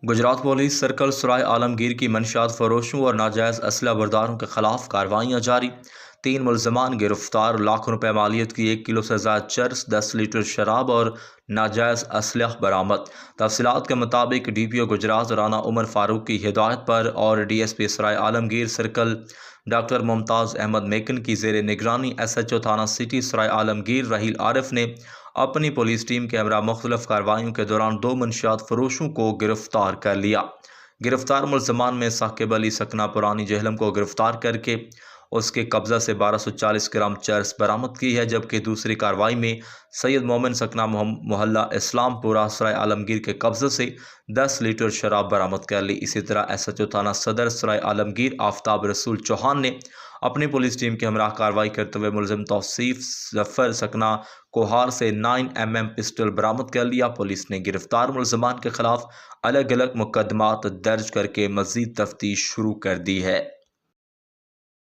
Gujarat police circle सराय आलमगीर की मंशियात फरोशों और नाजायज़ असला बरदारों के खिलाफ कार्रवाइयाँ जारी। 3 मुलजमान गिरफ्तार। लाखों रुपए मालियत की 1 किलो से ज़ायद चर्स, 10 लीटर शराब और नाजायज़ असलह बरामद। तफसीलात के मुताबिक DPO गुजरात राना उमर फारूक की हिदायत पर और DSP सराय आलमगीर सर्कल डॉक्टर मुमताज़ अहमद मेकन की ज़ेर निगरानी SHO थाना सिटी सराय आलमगीर रहील आरिफ ने अपनी पुलिस टीम के हमरा मुख्तलिफ कार्रवाइयों के दौरान 2 मंशियात फरोशों को गिरफ्तार कर लिया। गिरफ्तार मुलजमान में साकिब अली सकना पुरानी जहलम को गिरफ्तार करके उसके कब्जा से 1240 ग्राम चर्स बरामद की है, जबकि दूसरी कार्रवाई में सैयद मोमिन सकना मोहल्ला इस्लामपुरा सराय आलमगीर के कब्जे से 10 लीटर शराब बरामद कर ली। इसी तरह SHO थाना सदर सराय आलमगीर आफ्ताब रसूल चौहान ने अपनी पुलिस टीम के हमरा कार्रवाई करते हुए मुलजिम तौसीफ जफर सकना कोहार से 9mm पिस्टल बरामद कर लिया। पुलिस ने गिरफ्तार मुलजमान के खिलाफ अलग अलग मुकदमात दर्ज करके मजीद तफ्तीश शुरू कर दी है।